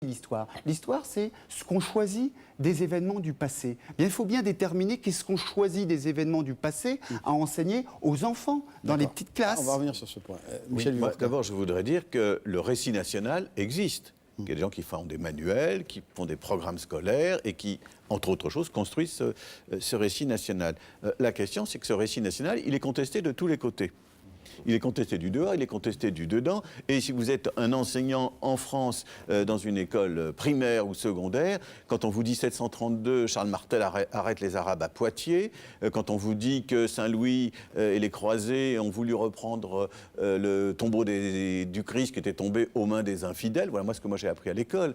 l'histoire? L'histoire, c'est ce qu'on choisit des événements du passé. Bien, il faut bien déterminer qu'est-ce qu'on choisit des événements du passé à enseigner aux enfants dans les petites classes. On va revenir sur ce point. Oui, Michel Vivant. d'abord, je voudrais dire que le récit national existe. Il y a des gens qui font des manuels, qui font des programmes scolaires et qui, entre autres choses, construisent ce récit national. La question, c'est que ce récit national, il est contesté de tous les côtés. Il est contesté du dehors, il est contesté du dedans. Et si vous êtes un enseignant en France, dans une école primaire ou secondaire, quand on vous dit 732, Charles Martel arrête les Arabes à Poitiers, quand on vous dit que Saint-Louis et les croisés ont voulu reprendre le tombeau du Christ qui était tombé aux mains des infidèles, voilà moi ce que moi j'ai appris à l'école,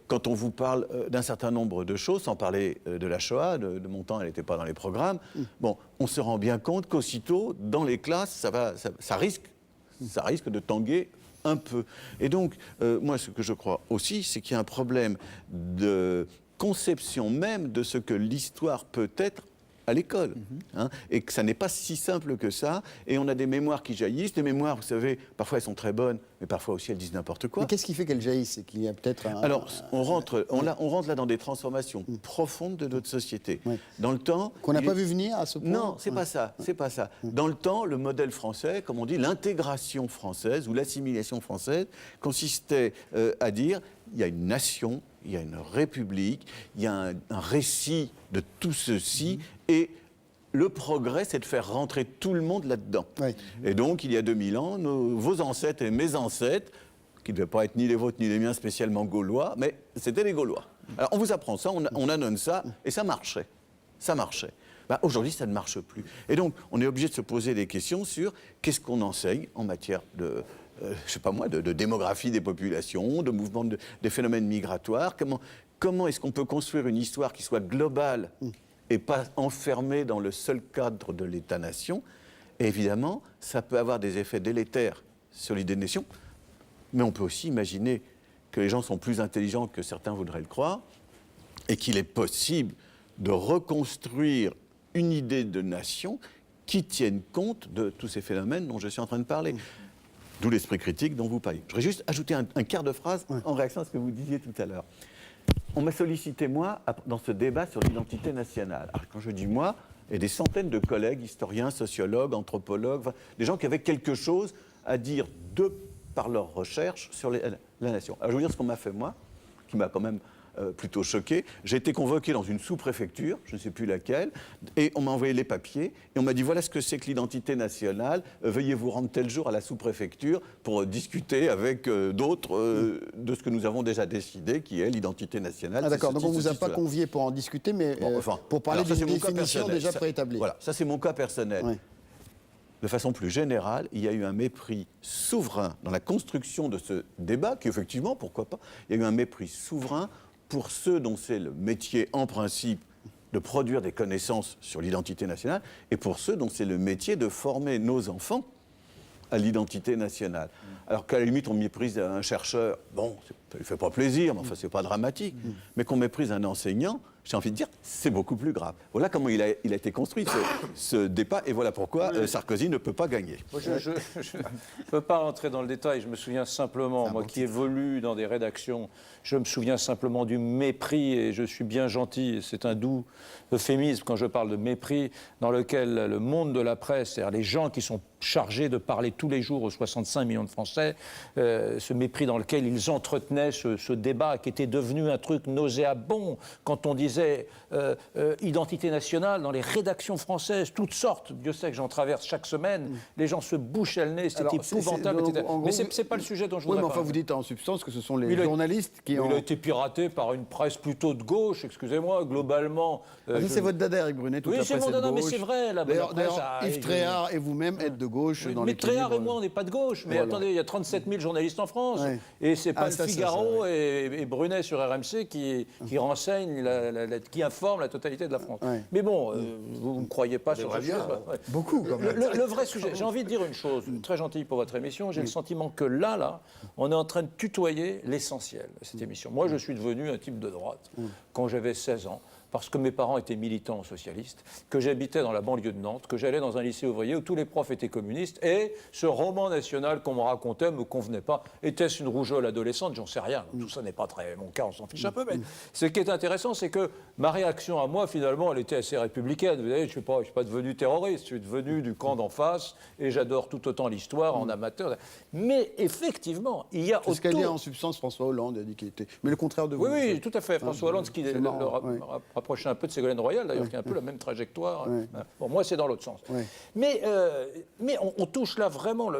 quand on vous parle d'un certain nombre de choses, sans parler de la Shoah, de mon temps elle n'était pas dans les programmes, bon, on se rend bien compte qu'aussitôt, dans les classes, ça risque de tanguer un peu. Et donc, moi, ce que je crois aussi, c'est qu'il y a un problème de conception même de ce que l'histoire peut être à l'école, et que ça n'est pas si simple que ça, et on a des mémoires qui jaillissent, des mémoires, vous savez, parfois elles sont très bonnes, mais parfois aussi elles disent n'importe quoi. Mais qu'est-ce qui fait qu'elles jaillissent? C'est qu'il y a peut-être Alors, on rentre là dans des transformations profondes de notre société. Oui. Dans le temps... qu'on n'a pas vu venir à ce point? Non, c'est pas ça, c'est pas ça. Dans le temps, le modèle français, comme on dit, l'intégration française ou l'assimilation française consistait à dire, il y a une nation, il y a une république, il y a un récit de tout ceci, et le progrès, c'est de faire rentrer tout le monde là-dedans. Oui. Et donc, il y a 2000 ans, vos ancêtres et mes ancêtres, qui ne devaient pas être ni les vôtres ni les miens spécialement gaulois, mais c'était les Gaulois. Alors, on vous apprend ça, on annonce ça, et ça marchait. Ça marchait. Ben, aujourd'hui, ça ne marche plus. Et donc, on est obligé de se poser des questions sur qu'est-ce qu'on enseigne en matière de... je sais pas moi, de démographie des populations, de mouvement des phénomènes migratoires. Comment est-ce qu'on peut construire une histoire qui soit globale et pas enfermée dans le seul cadre de l'État-nation? Et évidemment, ça peut avoir des effets délétères sur l'idée de nation, mais on peut aussi imaginer que les gens sont plus intelligents que certains voudraient le croire, et qu'il est possible de reconstruire une idée de nation qui tienne compte de tous ces phénomènes dont je suis en train de parler. D'où l'esprit critique dont vous parlez. Je voudrais juste ajouter un quart de phrase en réaction à ce que vous disiez tout à l'heure. On m'a sollicité, moi, dans ce débat sur l'identité nationale. Alors, quand je dis moi, il y a des centaines de collègues, historiens, sociologues, anthropologues, des gens qui avaient quelque chose à dire par leur recherche sur la nation. Alors, je vais vous dire ce qu'on m'a fait, moi, qui m'a quand même plutôt choqué. J'ai été convoqué dans une sous-préfecture, je ne sais plus laquelle, et on m'a envoyé les papiers, et on m'a dit voilà ce que c'est que l'identité nationale, veuillez vous rendre tel jour à la sous-préfecture pour discuter avec d'autres de ce que nous avons déjà décidé, qui est l'identité nationale. Ah d'accord, donc on ne vous a pas convié pour en discuter, mais pour parler d'une définition déjà préétablie. Voilà, ça c'est mon cas personnel. Oui. De façon plus générale, il y a eu un mépris souverain dans la construction de ce débat, qui effectivement, pourquoi pas, il y a eu un mépris souverain pour ceux dont c'est le métier, en principe, de produire des connaissances sur l'identité nationale, et pour ceux dont c'est le métier de former nos enfants à l'identité nationale. Alors qu'à la limite, on méprise un chercheur, bon, ça ne lui fait pas plaisir, mais enfin, c'est pas dramatique. Mais qu'on méprise un enseignant, j'ai envie de dire, c'est beaucoup plus grave. Voilà comment il a été construit, ce débat, et voilà pourquoi Sarkozy ne peut pas gagner. Moi, je ne peux pas rentrer dans le détail, je me souviens simplement, moi qui évolue dans des rédactions, je me souviens simplement du mépris, et je suis bien gentil, c'est un doux euphémisme quand je parle de mépris, dans lequel le monde de la presse, c'est-à-dire les gens qui sont chargés de parler tous les jours aux 65 millions de Français, ce mépris dans lequel ils entretenaient ce débat qui était devenu un truc nauséabond quand on disait identité nationale dans les rédactions françaises, toutes sortes, Dieu sait que j'en traverse chaque semaine, les gens se bouchaient le nez, c'était épouvantable, etc. Mais c'est pas le sujet dont je voudrais parler. Oui, mais enfin vous dites en substance que ce sont les journalistes qui ont... Il a été piraté par une presse plutôt de gauche, excusez-moi, globalement. C'est votre dada, Eric Brunet, toute la presse est de gauche. Oui, c'est mon dada, mais c'est vrai. D'ailleurs, Yves Tréhard et vous-même êtes de gauche dans mais Tréhard et moi, on n'est pas de gauche. Mais attendez, il y a 37 000 journalistes en France. Ouais. Et c'est pas le Figaro et Brunet sur RMC qui renseignent, qui informent la totalité de la France. Ouais. Mais bon, vous ne croyez pas sur ce sujet. Beaucoup, quand même. Le vrai sujet, j'ai envie de dire une chose, très gentille pour votre émission, j'ai le sentiment que là, on est en train de tutoyer l'essentiel de cette émission. Moi, je suis devenu un type de droite quand j'avais 16 ans. parce que mes parents étaient militants socialistes, que j'habitais dans la banlieue de Nantes, que j'allais dans un lycée ouvrier où tous les profs étaient communistes, et ce roman national qu'on me racontait me convenait pas. Était-ce une rougeole adolescente? J'en sais rien. Tout ça n'est pas très mon cas, on s'en fiche un peu. Mais ce qui est intéressant, c'est que ma réaction à moi, finalement, elle était assez républicaine. Vous savez, je ne suis pas devenu terroriste, je suis devenu du camp d'en face, et j'adore tout autant l'histoire en amateur. Mais effectivement, il y a autour... C'est ce qu'a dit en substance François Hollande, il a dit qu'il était... Mais le contraire de vous. Oui, tout à fait. François Hollande, ce qui le rapprochait un peu de Ségolène Royal, d'ailleurs, qui a un peu la même trajectoire. Bon, moi, c'est dans l'autre sens. Mais on touche là vraiment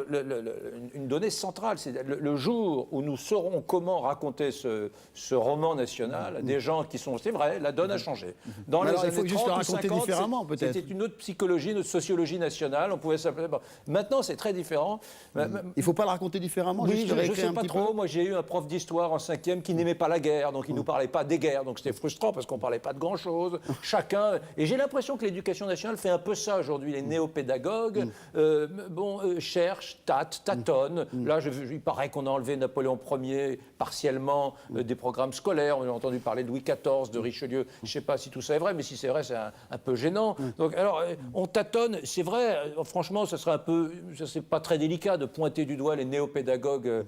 une donnée centrale. C'est le jour où nous saurons comment raconter ce roman national, des gens qui sont... C'est vrai, la donne a changé. Dans les années 30 il faut juste le ou raconter 50, différemment, peut-être. C'était une autre psychologie, une autre sociologie nationale. On pouvait s'appeler... Bon. Maintenant, c'est très différent. Il ne faut pas le raconter différemment. Oui, je ne sais pas trop. Moi, j'ai eu un prof d'histoire en 5e qui n'aimait pas la guerre, donc il ne nous parlait pas des guerres. Donc c'était frustrant parce qu'on ne parlait pas de grand-chose. Chacun... Et j'ai l'impression que l'éducation nationale fait un peu ça aujourd'hui. Les néopédagogues cherchent, tâtonnent. Là, il paraît qu'on a enlevé Napoléon Ier partiellement des programmes scolaires. On a entendu parler de Louis XIV, de Richelieu. Je ne sais pas si tout ça est vrai, mais si c'est vrai, c'est un peu gênant. Donc, alors, on tâtonne. C'est vrai, franchement, ça serait un peu... C'est pas très délicat de pointer du doigt les néopédagogues,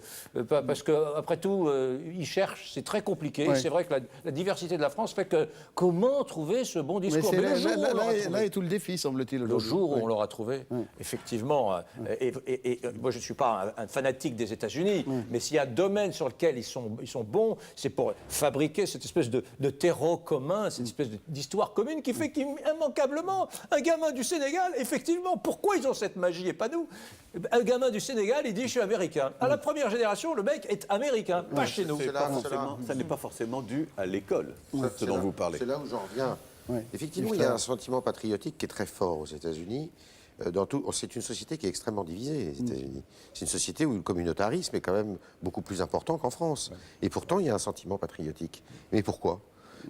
parce qu'après tout, ils cherchent, c'est très compliqué. C'est vrai que la diversité de la France fait que comment trouver ce bon discours? Là est tout le défi, semble-t-il. Le jour où on l'aura trouvé, effectivement, et moi je ne suis pas un fanatique des États-Unis, mais s'il y a un domaine sur lequel ils sont bons, c'est pour fabriquer cette espèce de terreau commun, cette espèce d'histoire commune qui fait qu'immanquablement, un gamin du Sénégal, effectivement, pourquoi ils ont cette magie et pas nous? Un gamin du Sénégal, il dit je suis américain. À la première génération, le mec est américain, pas chez nous. Ça n'est pas forcément dû à l'école, ce dont vous parlez. C'est là où j'en reviens. Effectivement, il y a un sentiment patriotique qui est très fort aux États-Unis. C'est une société qui est extrêmement divisée, les États-Unis. C'est une société où le communautarisme est quand même beaucoup plus important qu'en France. Et pourtant, il y a un sentiment patriotique. Mais pourquoi ?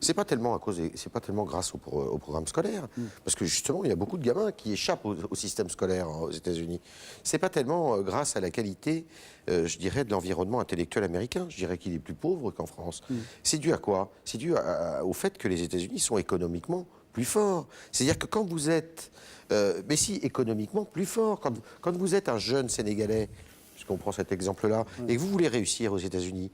C'est pas tellement grâce au programme scolaire, parce que justement, il y a beaucoup de gamins qui échappent au système scolaire aux États-Unis. C'est pas tellement grâce à la qualité, je dirais, de l'environnement intellectuel américain. Je dirais qu'il est plus pauvre qu'en France. C'est dû à quoi? C'est dû au fait que les États-Unis sont économiquement plus forts. C'est-à-dire que quand vous êtes, mais si économiquement plus fort, quand vous êtes un jeune Sénégalais, puisqu'on prend cet exemple-là, et que vous voulez réussir aux États-Unis.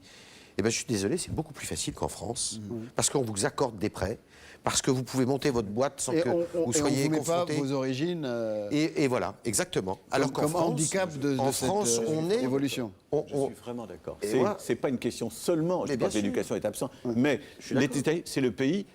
Eh bien, je suis désolé, c'est beaucoup plus facile qu'en France, parce qu'on vous accorde des prêts, parce que vous pouvez monter votre boîte sans que vous soyez confronté. Pas vos origines. Et voilà, exactement. Alors qu'en France, handicap de France, on est évolution. Je suis vraiment d'accord. C'est pas une question seulement, je pense que l'éducation est absente, mais c'est le pays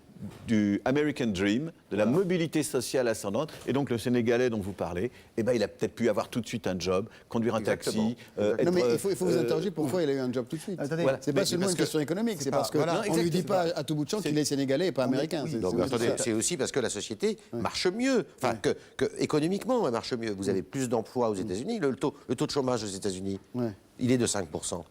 du American Dream, de la mobilité sociale ascendante. Et donc, le Sénégalais dont vous parlez, il a peut-être pu avoir tout de suite un job, conduire un taxi. Non, mais il faut vous interroger pourquoi il a eu un job tout de suite. Voilà. C'est pas seulement une question économique, c'est parce qu'on ne lui dit pas à tout bout de champ qu'il est sénégalais et pas américain. Donc, attendez, c'est aussi parce que la société marche mieux. Enfin, que économiquement, elle marche mieux. Vous avez plus d'emplois aux États-Unis. Le taux de chômage aux États-Unis, il est de 5%.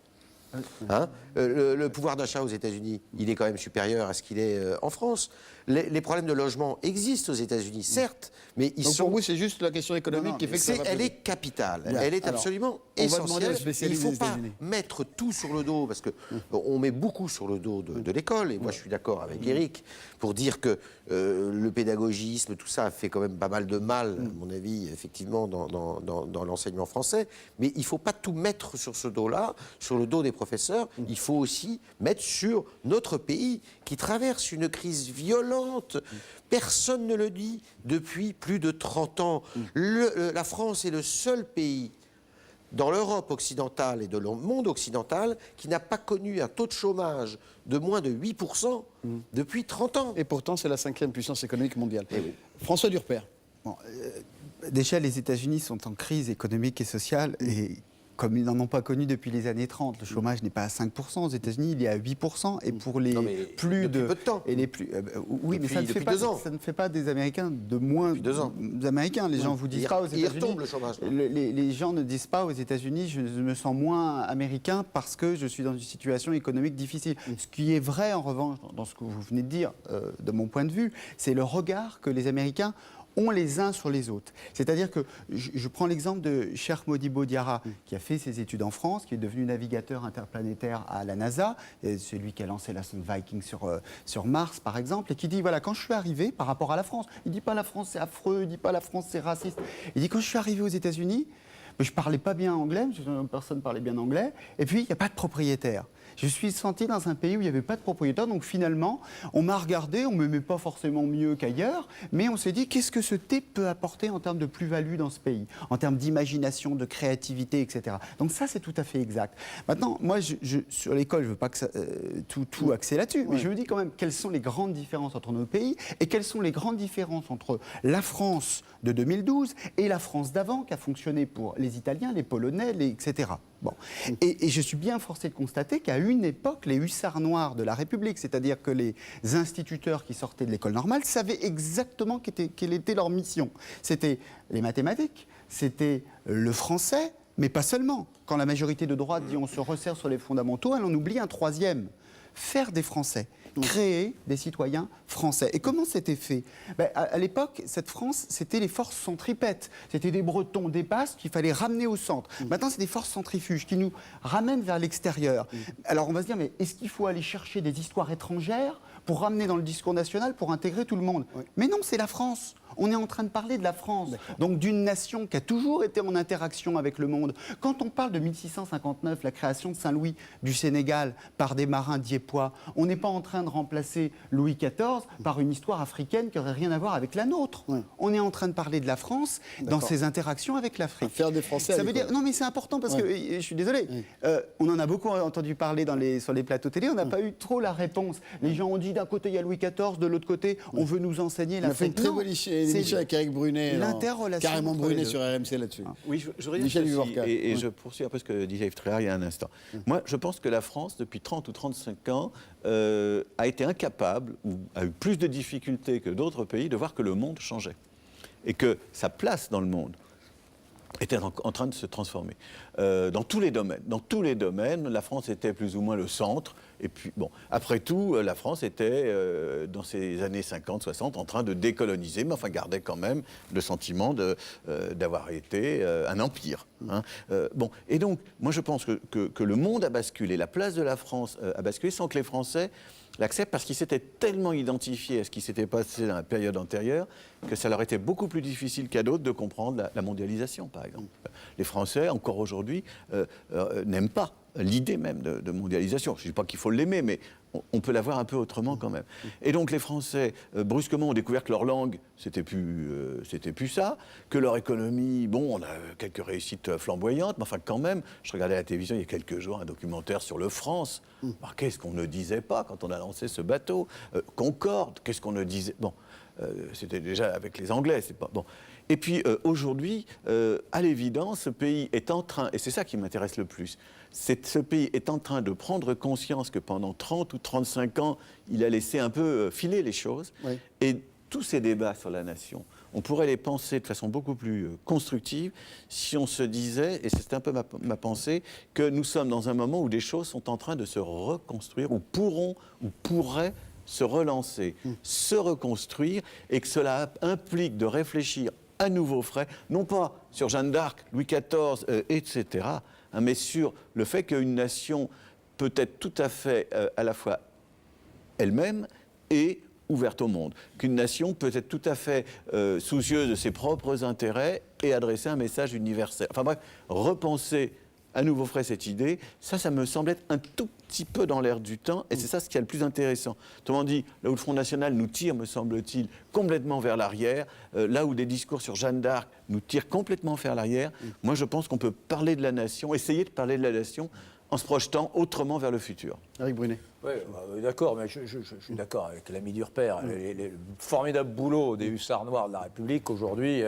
Le pouvoir d'achat aux États-Unis, il est quand même supérieur à ce qu'il est en France. Les problèmes de logement existent aux États-Unis, certes, mais ils sont... Pour vous, c'est juste la question économique qui fait que ça va Elle est capitale, elle est absolument essentielle. Il ne faut pas mettre tout sur le dos, parce qu'on met beaucoup sur le dos de l'école, et moi je suis d'accord avec Éric, pour dire que le pédagogisme, tout ça a fait quand même pas mal de mal, à mon avis, effectivement, dans l'enseignement français, mais il ne faut pas tout mettre sur ce dos-là, sur le dos des professeurs, il faut aussi mettre sur notre pays qui traverse une crise violente. Personne ne le dit depuis plus de 30 ans. La France est le seul pays dans l'Europe occidentale et dans le monde occidental qui n'a pas connu un taux de chômage de moins de 8% depuis 30 ans. Et pourtant, c'est la 5e puissance économique mondiale. Oui. François Durper. Bon, déjà, les États-Unis sont en crise économique et sociale, et comme ils n'en ont pas connu depuis les années 30. Le chômage n'est pas à 5%. Aux États-Unis, il est à 8%. Et pour les peu de temps. Et les plus, oui, mais ça ne fait pas des Américains de moins Américains. Les gens vous disent pas aux États-Unis. Il retombe le chômage. Les gens ne disent pas aux États-Unis, je me sens moins américain parce que je suis dans une situation économique difficile. Ce qui est vrai, en revanche, dans ce que vous venez de dire, de mon point de vue, c'est le regard que les Américains ont les uns sur les autres. C'est-à-dire que je prends l'exemple de Cheikh Modibo Diarra, qui a fait ses études en France, qui est devenu navigateur interplanétaire à la NASA, c'est lui qui a lancé la sonde Viking sur Mars, par exemple, et qui dit, voilà, quand je suis arrivé par rapport à la France, il ne dit pas la France c'est affreux, il ne dit pas la France c'est raciste, il dit quand je suis arrivé aux États-Unis, je ne parlais pas bien anglais, personne ne parlait bien anglais, et puis il n'y a pas de propriétaire. Je suis senti dans un pays où il n'y avait pas de propriétaire, donc finalement, on m'a regardé, on ne m'aimait pas forcément mieux qu'ailleurs, mais on s'est dit, qu'est-ce que ce thé peut apporter en termes de plus-value dans ce pays, en termes d'imagination, de créativité, etc. Donc ça, c'est tout à fait exact. Maintenant, moi, sur l'école, je ne veux pas que tout axer là-dessus, mais je me dis quand même quelles sont les grandes différences entre nos pays, et quelles sont les grandes différences entre la France de 2012 et la France d'avant, qui a fonctionné pour les Italiens, les Polonais, etc. Bon. Et je suis bien forcé de constater qu'à une époque, les hussards noirs de la République, c'est-à-dire que les instituteurs qui sortaient de l'école normale, savaient exactement quelle était leur mission. C'était les mathématiques, c'était le français, mais pas seulement. Quand la majorité de droite dit on se resserre sur les fondamentaux, elle en oublie un troisième. Faire des Français. Créer des citoyens français. Et comment c'était fait ? À l'époque, cette France, c'était les forces centripètes. C'était des Bretons, des Basques qu'il fallait ramener au centre. Maintenant, c'est des forces centrifuges qui nous ramènent vers l'extérieur. Alors, on va se dire, mais est-ce qu'il faut aller chercher des histoires étrangères pour ramener dans le discours national, pour intégrer tout le monde ? Mais non, c'est la France. On est en train de parler de la France, donc d'une nation qui a toujours été en interaction avec le monde. Quand on parle de 1659, la création de Saint-Louis du Sénégal par des marins diepois, on n'est pas en train de remplacer Louis XIV par une histoire africaine qui n'aurait rien à voir avec la nôtre. On est en train de parler de la France dans ses interactions avec l'Afrique. Faire des Français. Ça veut dire, non mais c'est important parce que, je suis désolé, on en a beaucoup entendu parler sur les plateaux télé, on n'a pas eu trop la réponse. Les gens ont dit d'un côté il y a Louis XIV, de l'autre côté on veut nous enseigner l'Afrique. On a fait une très bonne émission avec Eric Brunet, carrément Brunet sur RMC là-dessus. Oui, je reviens et je poursuis un peu ce que disait Yves Tréhard il y a un instant. Moi, je pense que la France, depuis 30 ou 35 ans, a été incapable, ou a eu plus de difficultés que d'autres pays, de voir que le monde changeait. Et que sa place dans le monde était en train de se transformer. Dans tous les domaines. Dans tous les domaines, la France était plus ou moins le centre. Et puis, bon, après tout, la France était, dans ces années 50-60, en train de décoloniser, mais enfin gardait quand même le sentiment d'avoir été un empire. Hein. Bon, et donc, moi je pense que le monde a basculé, la place de la France a basculé sans que les Français l'acceptent, parce qu'ils s'étaient tellement identifiés à ce qui s'était passé dans la période antérieure que ça leur était beaucoup plus difficile qu'à d'autres de comprendre la mondialisation, par exemple. Les Français, encore aujourd'hui, n'aiment pas l'idée même de mondialisation. Je ne dis pas qu'il faut l'aimer, mais on peut la voir un peu autrement quand même. Et donc les Français, brusquement, ont découvert que leur langue, c'était plus ça, que leur économie, bon, on a quelques réussites flamboyantes, mais enfin quand même, je regardais à la télévision il y a quelques jours un documentaire sur le France. Alors, qu'est-ce qu'on ne disait pas quand on a lancé ce bateau Concorde, qu'est-ce qu'on ne disait... Bon, c'était déjà avec les Anglais, c'est pas... Bon. Et puis aujourd'hui, à l'évidence, ce pays est en train, et c'est ça qui m'intéresse le plus, ce pays est en train de prendre conscience que pendant 30 ou 35 ans, il a laissé un peu filer les choses. Oui. Et tous ces débats sur la nation, on pourrait les penser de façon beaucoup plus constructive si on se disait, et c'est un peu ma pensée, que nous sommes dans un moment où des choses sont en train de se reconstruire, ou pourraient se relancer, se reconstruire, et que cela implique de réfléchir à nouveau frais, non pas sur Jeanne d'Arc, Louis XIV, etc., mais sur le fait qu'une nation peut être tout à fait à la fois elle-même et ouverte au monde. Qu'une nation peut être tout à fait soucieuse de ses propres intérêts et adresser un message universel. Enfin bref, repenser à nouveau frais cette idée, ça me semble être un tout petit peu dans l'air du temps, et c'est ça ce qui est le plus intéressant. Autrement dit, là où le Front National nous tire, me semble-t-il, complètement vers l'arrière, là où des discours sur Jeanne d'Arc nous tirent complètement vers l'arrière, moi je pense qu'on peut parler de la nation, essayer de parler de la nation, en se projetant autrement vers le futur. Eric Brunet. Oui, d'accord, mais je suis d'accord avec l'ami Durper. Le formidable boulot des hussards noirs de la République, aujourd'hui,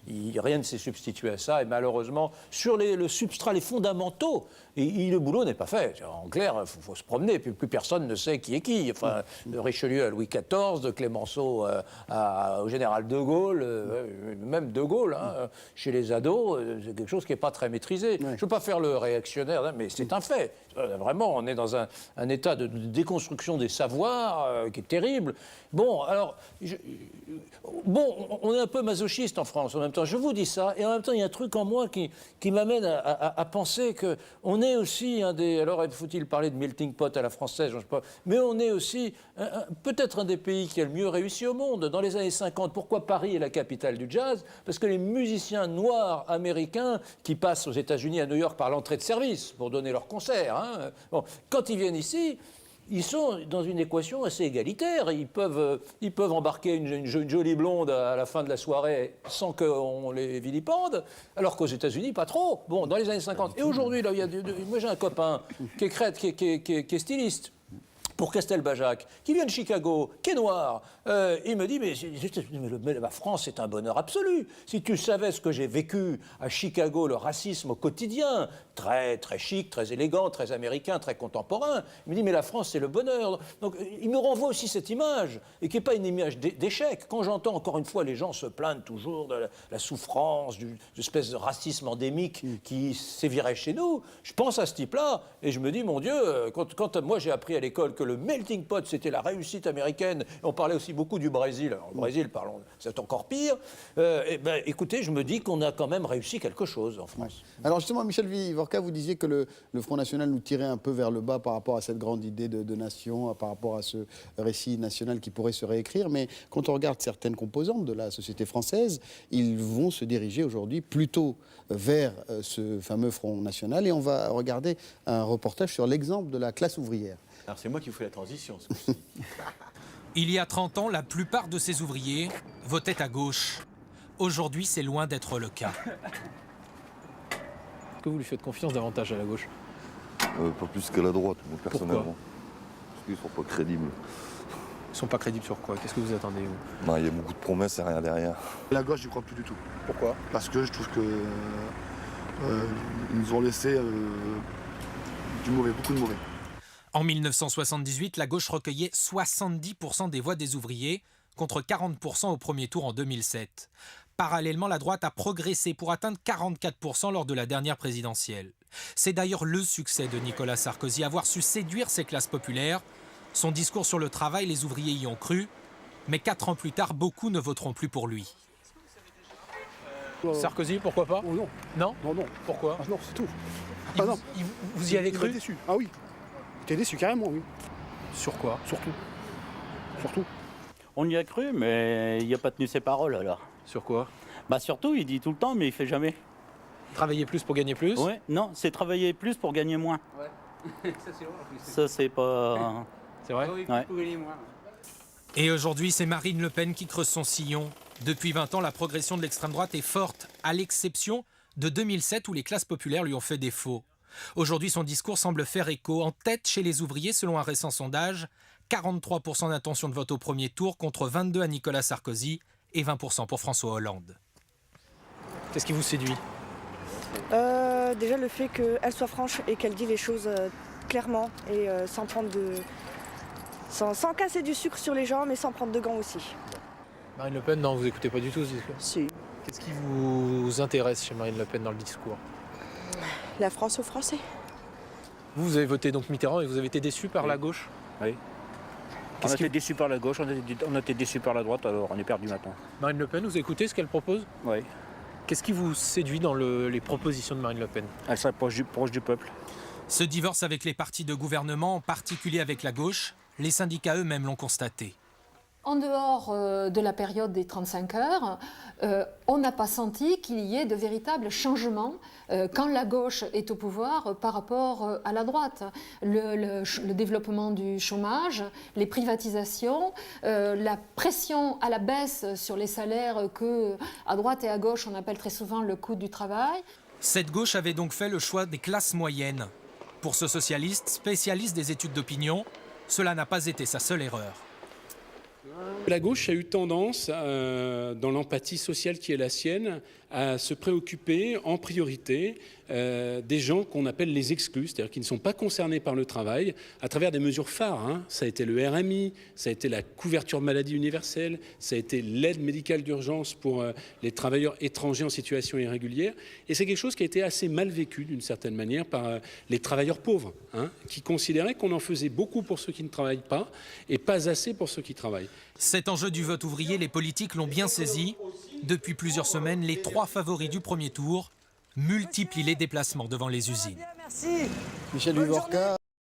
rien ne s'est substitué à ça. Et malheureusement, sur le substrat, les fondamentaux, le boulot n'est pas fait. En clair, il faut se promener, puis plus personne ne sait qui est qui. Enfin, de Richelieu à Louis XIV, de Clémenceau au général de Gaulle, même de Gaulle, chez les ados, c'est quelque chose qui n'est pas très maîtrisé. Je ne veux pas faire le réactionnaire, mais c'est un fait. Vraiment, on est dans un état de déconstruction des savoirs qui est terrible. Bon, alors, on est un peu masochiste en France en même temps. Je vous dis ça, et en même temps, il y a un truc en moi qui m'amène à penser qu'on est aussi un des... Alors, faut-il parler de melting pot à la française, je sais pas, mais on est aussi peut-être un des pays qui a le mieux réussi au monde. Dans les années 50, pourquoi Paris est la capitale du jazz? Parce que les musiciens noirs américains qui passent aux États-Unis, à New York, par l'entrée de service pour donner leurs concerts, hein, bon, quand ils viennent ici, ils sont dans une équation assez égalitaire. Ils peuvent embarquer une jolie blonde à la fin de la soirée sans qu'on les vilipende, alors qu'aux États-Unis, pas trop. Bon, dans les années 50. Et aujourd'hui, là, moi j'ai un copain qui est styliste pour Castelbajac, qui vient de Chicago, qui est noir. Il me dit, mais la France, c'est un bonheur absolu. Si tu savais ce que j'ai vécu à Chicago, le racisme au quotidien, très, très chic, très élégant, très américain, très contemporain, il me dit, mais la France, c'est le bonheur. Donc, il me renvoie aussi cette image, et qui n'est pas une image d'échec. Quand j'entends, encore une fois, les gens se plaindre toujours de la souffrance, d'une espèce de racisme endémique qui sévirait chez nous, je pense à ce type-là, et je me dis, mon Dieu, quand moi j'ai appris à l'école que le melting pot, c'était la réussite américaine. On parlait aussi beaucoup du Brésil. Alors, le Brésil, parlons, c'est encore pire. Écoutez, je me dis qu'on a quand même réussi quelque chose en France. Ouais. Alors justement, Michel Vivorca, vous disiez que le Front National nous tirait un peu vers le bas par rapport à cette grande idée de nation, par rapport à ce récit national qui pourrait se réécrire. Mais quand on regarde certaines composantes de la société française, ils vont se diriger aujourd'hui plutôt vers ce fameux Front National. Et on va regarder un reportage sur l'exemple de la classe ouvrière. Alors c'est moi qui vous fais la transition. Ce coup-ci. Il y a 30 ans, la plupart de ces ouvriers votaient à gauche. Aujourd'hui, c'est loin d'être le cas. Est-ce que vous lui faites confiance davantage à la gauche? Pas plus qu'à la droite, moi, personnellement. Pourquoi? Parce qu'ils ne sont pas crédibles. Ils sont pas crédibles sur quoi? Qu'est-ce que vous attendez, vous? Non, il y a beaucoup de promesses et rien derrière. La gauche, je crois plus du tout. Pourquoi? Parce que je trouve que ils nous ont laissé du mauvais, beaucoup de mauvais. En 1978, la gauche recueillait 70% des voix des ouvriers, contre 40% au premier tour en 2007. Parallèlement, la droite a progressé pour atteindre 44% lors de la dernière présidentielle. C'est d'ailleurs le succès de Nicolas Sarkozy, avoir su séduire ces classes populaires. Son discours sur le travail, les ouvriers y ont cru. Mais 4 ans plus tard, beaucoup ne voteront plus pour lui. Sarkozy, pourquoi pas? Oh non. Non? Non, non. Pourquoi? Ah non, c'est tout. Non. Vous y avez cru? Déçu. Ah oui. T'es déçu, carrément, oui. Sur quoi? Surtout. Surtout. On y a cru, mais il n'a pas tenu ses paroles, alors. Sur quoi? Bah surtout, il dit tout le temps, mais il fait jamais. Travailler plus pour gagner plus? Ouais, non, c'est travailler plus pour gagner moins. Ouais. Ça, c'est vrai. Ça, c'est pas... C'est vrai? Oui, Ouais. pour gagner moins. Et aujourd'hui, c'est Marine Le Pen qui creuse son sillon. Depuis 20 ans, la progression de l'extrême droite est forte, à l'exception de 2007 où les classes populaires lui ont fait défaut. Aujourd'hui, son discours semble faire écho. En tête chez les ouvriers, selon un récent sondage, 43% d'intention de vote au premier tour contre 22% à Nicolas Sarkozy et 20% pour François Hollande. Qu'est-ce qui vous séduit? Déjà le fait qu'elle soit franche et qu'elle dise les choses clairement et sans prendre sans casser du sucre sur les gens, mais sans prendre de gants aussi. Marine Le Pen, non, vous écoutez pas du tout ce discours? Si. Qu'est-ce qui vous intéresse chez Marine Le Pen dans le discours? La France aux Français. Vous avez voté donc Mitterrand et vous avez été déçu par la gauche? Oui. On a été déçus par la gauche, on a été déçus par la droite, alors on est perdu maintenant. Marine Le Pen, vous écoutez ce qu'elle propose? Oui. Qu'est-ce qui vous séduit dans les propositions de Marine Le Pen? Elle serait proche du peuple. Ce divorce avec les partis de gouvernement, en particulier avec la gauche, les syndicats eux-mêmes l'ont constaté. En dehors de la période des 35 heures, on n'a pas senti qu'il y ait de véritables changements quand la gauche est au pouvoir par rapport à la droite. Le développement du chômage, les privatisations, la pression à la baisse sur les salaires que, à droite et à gauche, on appelle très souvent le coût du travail. Cette gauche avait donc fait le choix des classes moyennes. Pour ce socialiste, spécialiste des études d'opinion, cela n'a pas été sa seule erreur. La gauche a eu tendance, dans l'empathie sociale qui est la sienne, à se préoccuper en priorité des gens qu'on appelle les exclus, c'est-à-dire qui ne sont pas concernés par le travail, à travers des mesures phares. Hein. Ça a été le RMI, ça a été la couverture maladie universelle, ça a été l'aide médicale d'urgence pour les travailleurs étrangers en situation irrégulière. Et c'est quelque chose qui a été assez mal vécu, d'une certaine manière, par les travailleurs pauvres, hein, qui considéraient qu'on en faisait beaucoup pour ceux qui ne travaillent pas et pas assez pour ceux qui travaillent. Cet enjeu du vote ouvrier, les politiques l'ont bien saisi. Depuis plusieurs semaines, les 3 favoris du premier tour multiplient les déplacements devant les usines. Michel Vivorca.